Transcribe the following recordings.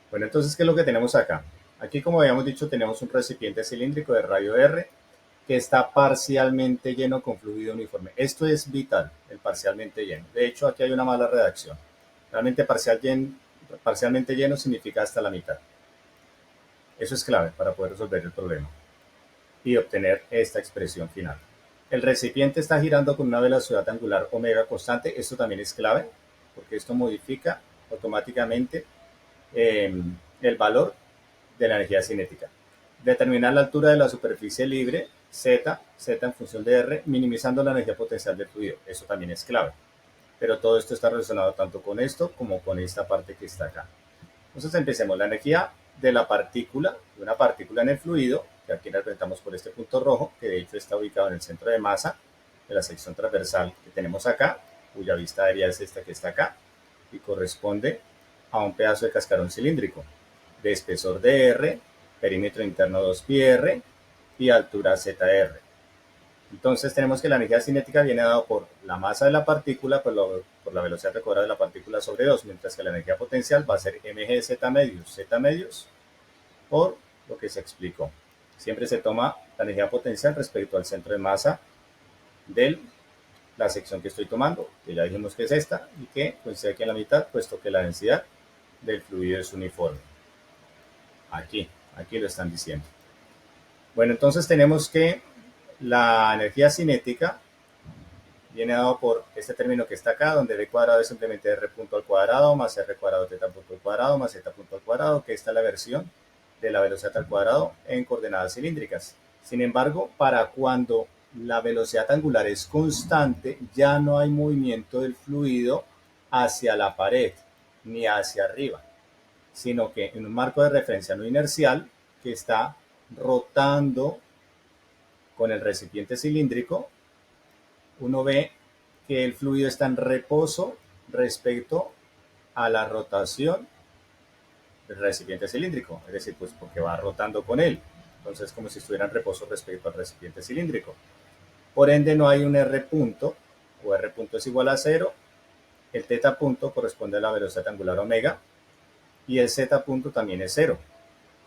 Bueno, entonces, ¿qué es lo que tenemos acá? Aquí, como habíamos dicho, tenemos un recipiente cilíndrico de radio R que está parcialmente lleno con fluido uniforme. Esto es vital, el parcialmente lleno. De hecho, aquí hay una mala redacción. Realmente parcialmente lleno significa hasta la mitad. Eso es clave para poder resolver el problema y obtener esta expresión final. El recipiente está girando con una velocidad angular omega constante. Esto también es clave porque esto modifica automáticamente eh, el valor de la energía cinética. Determinar la altura de la superficie libre, Z en función de R, minimizando la energía potencial del fluido. Eso también es clave. Pero todo esto está relacionado tanto con esto como con esta parte que está acá. Entonces empecemos. La energía de la partícula, de una partícula en el fluido, que aquí representamos por este punto rojo, que de hecho está ubicado en el centro de masa de la sección transversal que tenemos acá, cuya vista aérea es esta que está acá, y corresponde a un pedazo de cascarón cilíndrico de espesor dr, perímetro interno 2πr y altura zr. Entonces tenemos que la energía cinética viene dada por la masa de la partícula por la velocidad recuadrada de la partícula sobre 2, mientras que la energía potencial va a ser mg z medios por lo que se explicó. Siempre se toma la energía potencial respecto al centro de masa de la sección que estoy tomando, que ya dijimos que es esta, y que coincide aquí en la mitad, puesto que la densidad del fluido es uniforme. Aquí lo están diciendo. Bueno, entonces tenemos que la energía cinética viene dado por este término que está acá, donde b cuadrado es simplemente r punto al cuadrado más r cuadrado teta punto al cuadrado más z punto al cuadrado, que esta es la versión de la velocidad al cuadrado en coordenadas cilíndricas. Sin embargo, para cuando la velocidad angular es constante, ya no hay movimiento del fluido hacia la pared ni hacia arriba, sino que en un marco de referencia no inercial que está rotando con el recipiente cilíndrico, uno ve que el fluido está en reposo respecto a la rotación del recipiente cilíndrico, es decir, pues porque va rotando con él. Entonces, como si estuviera en reposo respecto al recipiente cilíndrico. Por ende, no hay un R punto, o R punto es igual a 0. El teta punto corresponde a la velocidad angular omega, y el z punto también es 0.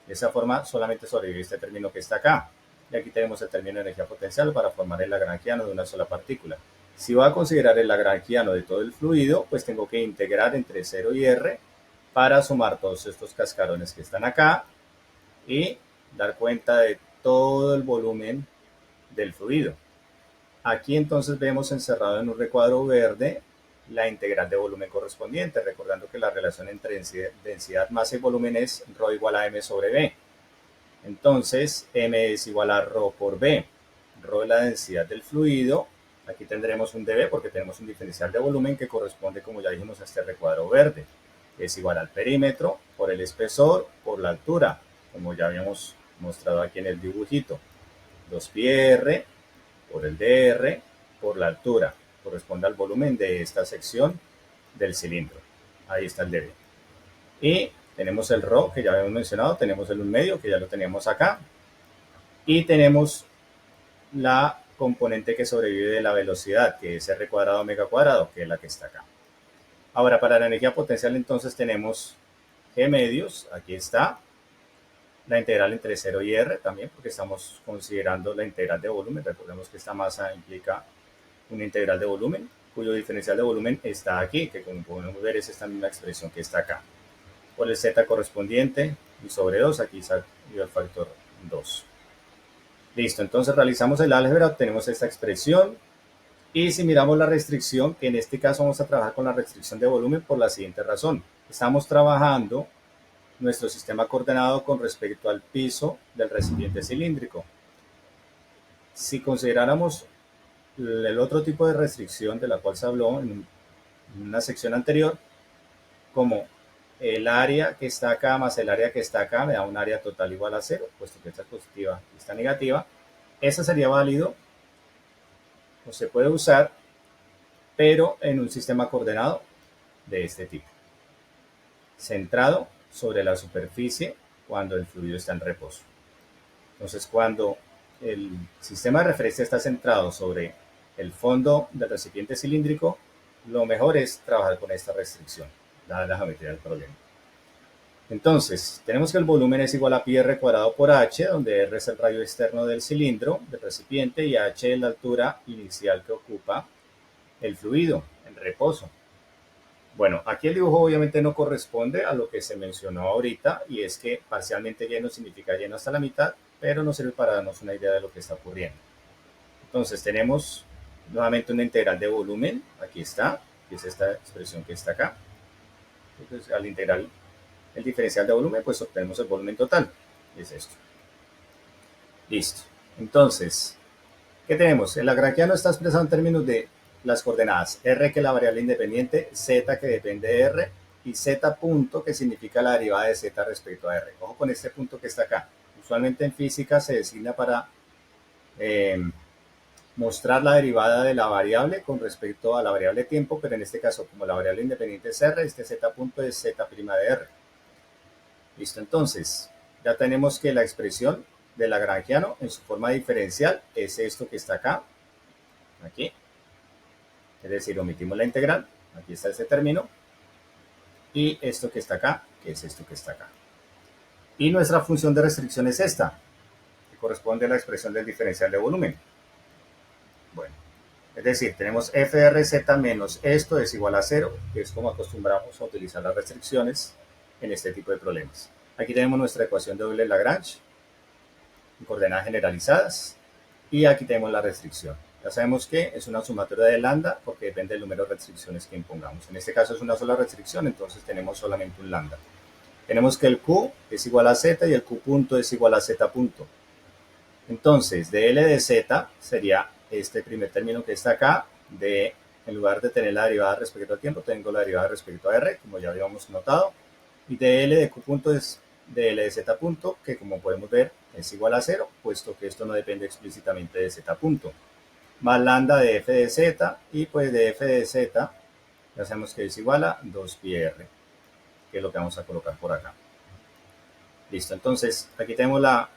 De esa forma, solamente sobrevive este término que está acá. Y aquí tenemos el término de energía potencial para formar el lagrangiano de una sola partícula. Si voy a considerar el lagrangiano de todo el fluido, pues tengo que integrar entre 0 y R para sumar todos estos cascarones que están acá y dar cuenta de todo el volumen del fluido. Aquí entonces vemos encerrado en un recuadro verde la integral de volumen correspondiente, recordando que la relación entre densidad, masa y volumen es ρ igual a m sobre b. Entonces, m es igual a ρ por b. Ρ es la densidad del fluido. Aquí tendremos un dB porque tenemos un diferencial de volumen que corresponde, como ya dijimos, a este recuadro verde. Es igual al perímetro por el espesor por la altura, como ya habíamos mostrado aquí en el dibujito. 2πr por el dr por la altura. Corresponde al volumen de esta sección del cilindro. Ahí está el dB. Y tenemos el ρ que ya habíamos mencionado, tenemos el 1 medio que ya lo teníamos acá, y tenemos la componente que sobrevive de la velocidad, que es r cuadrado omega cuadrado, que es la que está acá. Ahora, para la energía potencial entonces tenemos g medios, aquí está, la integral entre 0 y r también, porque estamos considerando la integral de volumen. Recordemos que esta masa implica una integral de volumen, cuyo diferencial de volumen está aquí, que como podemos ver es esta misma expresión que está acá. Por el z correspondiente y sobre 2, aquí salió el factor 2. Listo, entonces realizamos el álgebra, obtenemos esta expresión, y si miramos la restricción, que en este caso vamos a trabajar con la restricción de volumen por la siguiente razón. Estamos trabajando nuestro sistema coordenado con respecto al piso del recipiente cilíndrico. Si consideráramos el otro tipo de restricción de la cual se habló en una sección anterior, como el área que está acá más el área que está acá me da un área total igual a 0, puesto que esta es positiva y esta negativa, esa sería válido o se puede usar, pero en un sistema coordenado de este tipo, centrado sobre la superficie cuando el fluido está en reposo. Entonces, cuando el sistema de referencia está centrado sobre el fondo del recipiente cilíndrico, lo mejor es trabajar con esta restricción, dada la geometría del problema. Entonces, tenemos que el volumen es igual a pi r cuadrado por h, donde r es el radio externo del cilindro, del recipiente, y h es la altura inicial que ocupa el fluido en reposo. Bueno, aquí el dibujo obviamente no corresponde a lo que se mencionó ahorita, y es que parcialmente lleno significa lleno hasta la mitad, pero nos sirve para darnos una idea de lo que está ocurriendo. Entonces tenemos nuevamente una integral de volumen, aquí está, que es esta expresión que está acá. Entonces al integrar el diferencial de volumen, pues obtenemos el volumen total, es esto. Listo. Entonces, ¿qué tenemos? El lagrangiano está expresado en términos de las coordenadas r, que es la variable independiente, z, que depende de r, y z punto, que significa la derivada de z respecto a r. Ojo con este punto que está acá. Usualmente en física se designa para mostrar la derivada de la variable con respecto a la variable tiempo, pero en este caso, como la variable independiente es r, este z punto es z' de r. Listo, entonces, ya tenemos que la expresión del lagrangiano en su forma diferencial es esto que está acá, aquí. Es decir, omitimos la integral, aquí está ese término, y esto que está acá, que es esto que está acá. Y nuestra función de restricción es esta, que corresponde a la expresión del diferencial de volumen. Bueno, es decir, tenemos f de rz menos esto es igual a 0, que es como acostumbramos a utilizar las restricciones en este tipo de problemas. Aquí tenemos nuestra ecuación de Euler-Lagrange, en coordenadas generalizadas, y aquí tenemos la restricción. Ya sabemos que es una sumatoria de lambda porque depende del número de restricciones que impongamos. En este caso es una sola restricción, entonces tenemos solamente un lambda. Tenemos que el Q es igual a Z y el Q punto es igual a Z punto. Entonces, dl de Z sería este primer término que está acá, de, en lugar de tener la derivada respecto al tiempo, tengo la derivada respecto a R, como ya habíamos notado. Y dl de Q punto es dl de Z punto, que como podemos ver es igual a 0, puesto que esto no depende explícitamente de Z punto. Más lambda de f de z, y pues de f de z ya sabemos que es igual a 2πr, que es lo que vamos a colocar por acá. Listo, entonces aquí tenemos la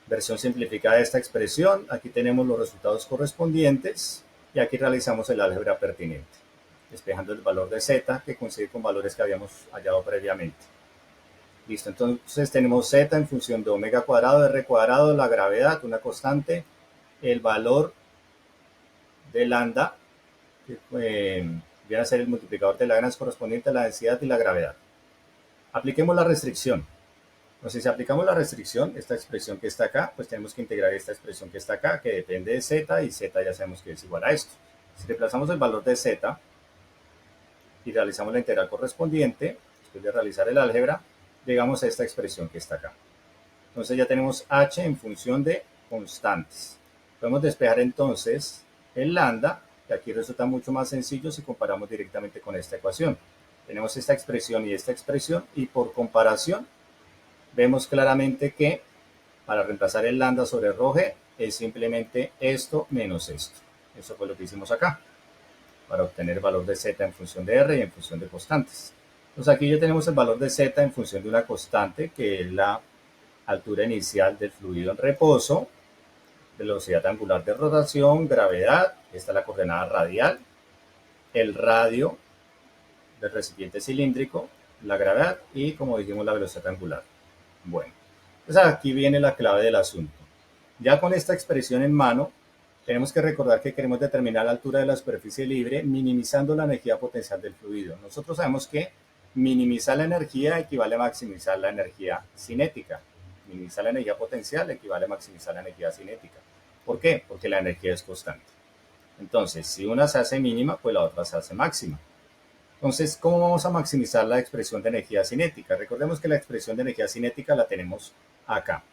versión simplificada de esta expresión, aquí tenemos los resultados correspondientes, y aquí realizamos el álgebra pertinente, despejando el valor de z, que coincide con valores que habíamos hallado previamente. Listo, entonces tenemos z en función de omega cuadrado, r cuadrado, la gravedad, una constante, el valor de lambda, que viene a ser el multiplicador de Lagrange correspondiente a la densidad y la gravedad. Apliquemos la restricción. Entonces, si aplicamos la restricción, esta expresión que está acá, pues tenemos que integrar esta expresión que está acá, que depende de z, y z ya sabemos que es igual a esto. Si reemplazamos el valor de z y realizamos la integral correspondiente, después de realizar el álgebra, llegamos a esta expresión que está acá. Entonces ya tenemos h en función de constantes. Podemos despejar entonces el lambda, que aquí resulta mucho más sencillo si comparamos directamente con esta ecuación. Tenemos esta expresión y esta expresión, y por comparación vemos claramente que para reemplazar el lambda sobre ρg es simplemente esto menos esto. Eso fue lo que hicimos acá, para obtener el valor de z en función de r y en función de constantes. Entonces aquí ya tenemos el valor de z en función de una constante, que es la altura inicial del fluido en reposo, velocidad angular de rotación, gravedad, esta es la coordenada radial, el radio del recipiente cilíndrico, la gravedad y, como dijimos, la velocidad angular. Bueno, pues aquí viene la clave del asunto. Ya con esta expresión en mano, tenemos que recordar que queremos determinar la altura de la superficie libre minimizando la energía potencial del fluido. Nosotros sabemos que minimizar la energía equivale a maximizar la energía cinética. Minimizar la energía potencial equivale a maximizar la energía cinética. ¿Por qué? Porque la energía es constante. Entonces, si una se hace mínima, pues la otra se hace máxima. Entonces, ¿cómo vamos a maximizar la expresión de energía cinética? Recordemos que la expresión de energía cinética la tenemos acá.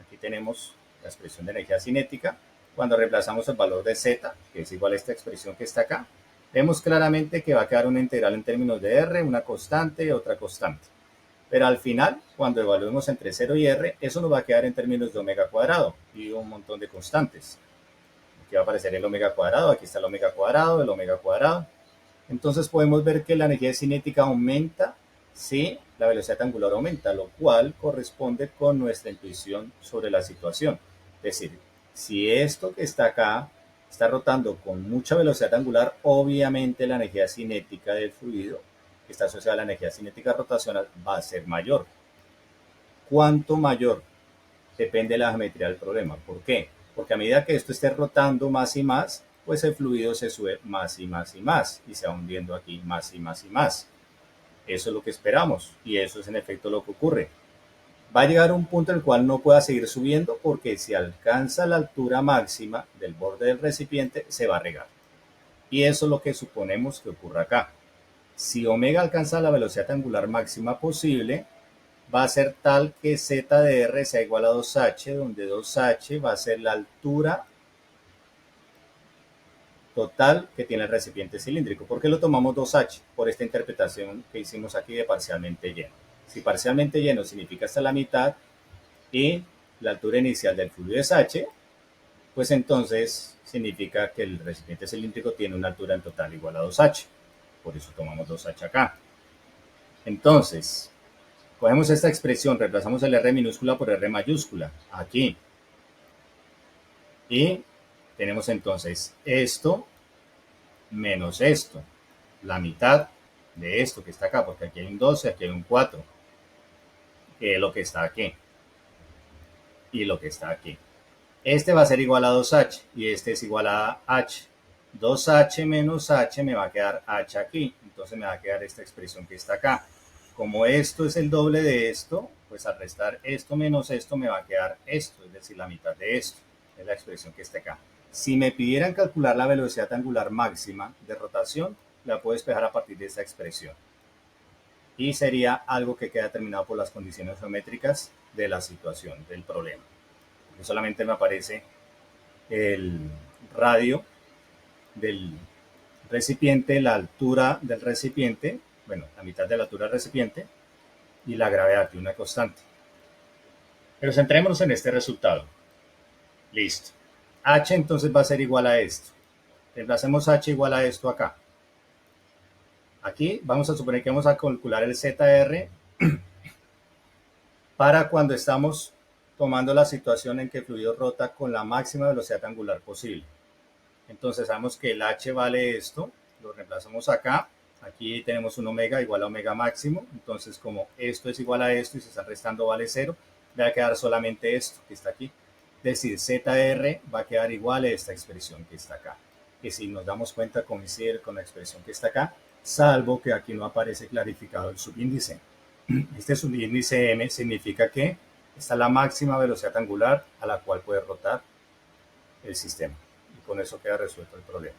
Aquí tenemos la expresión de energía cinética. Cuando reemplazamos el valor de z, que es igual a esta expresión que está acá, vemos claramente que va a quedar una integral en términos de r, una constante y otra constante. Pero al final, cuando evaluemos entre 0 y r, eso nos va a quedar en términos de omega cuadrado y un montón de constantes. Aquí va a aparecer el omega cuadrado, aquí está el omega cuadrado, el omega cuadrado. Entonces podemos ver que la energía cinética aumenta si la velocidad angular aumenta, lo cual corresponde con nuestra intuición sobre la situación. Es decir, si esto que está acá está rotando con mucha velocidad angular, obviamente la energía cinética del fluido que está asociada a la energía cinética rotacional, va a ser mayor. ¿Cuánto mayor? Depende de la geometría del problema. ¿Por qué? Porque a medida que esto esté rotando más y más, pues el fluido se sube más y más y más y se va hundiendo aquí más y más y más. Eso es lo que esperamos y eso es en efecto lo que ocurre. Va a llegar a un punto en el cual no pueda seguir subiendo porque si alcanza la altura máxima del borde del recipiente se va a regar. Y eso es lo que suponemos que ocurra acá. Si omega alcanza la velocidad angular máxima posible, va a ser tal que z de r sea igual a 2h, donde 2h va a ser la altura total que tiene el recipiente cilíndrico. ¿Por qué lo tomamos 2h? Por esta interpretación que hicimos aquí de parcialmente lleno. Si parcialmente lleno significa hasta la mitad y la altura inicial del fluido es h, pues entonces significa que el recipiente cilíndrico tiene una altura en total igual a 2h. Por eso tomamos 2h acá. Entonces, cogemos esta expresión, reemplazamos el R minúscula por R mayúscula, aquí. Y tenemos entonces esto menos esto, la mitad de esto que está acá, porque aquí hay un 12, aquí hay un 4, que es lo que está aquí. Y lo que está aquí. Este va a ser igual a 2h y este es igual a h. 2h menos h me va a quedar h aquí, entonces me va a quedar esta expresión que está acá. Como esto es el doble de esto, pues al restar esto menos esto me va a quedar esto, es decir, la mitad de esto. Es la expresión que está acá. Si me pidieran calcular la velocidad angular máxima de rotación, la puedo despejar a partir de esta expresión. Y sería algo que queda determinado por las condiciones geométricas de la situación, del problema. Porque solamente me aparece el radio del recipiente, la altura del recipiente, bueno, la mitad de la altura del recipiente, y la gravedad de una constante. Pero centrémonos en este resultado. Listo. H entonces va a ser igual a esto. Reemplacemos H igual a esto acá. Aquí vamos a suponer que vamos a calcular el ZR para cuando estamos tomando la situación en que el fluido rota con la máxima velocidad angular posible. Entonces sabemos que el H vale esto, lo reemplazamos acá. Aquí tenemos un omega igual a omega máximo. Entonces como esto es igual a esto y se está restando vale 0, va a quedar solamente esto que está aquí. Es decir, ZR va a quedar igual a esta expresión que está acá. Que si nos damos cuenta coincide con la expresión que está acá, salvo que aquí no aparece clarificado el subíndice. Este subíndice m significa que esta es la máxima velocidad angular a la cual puede rotar el sistema. Y con eso queda resuelto el problema.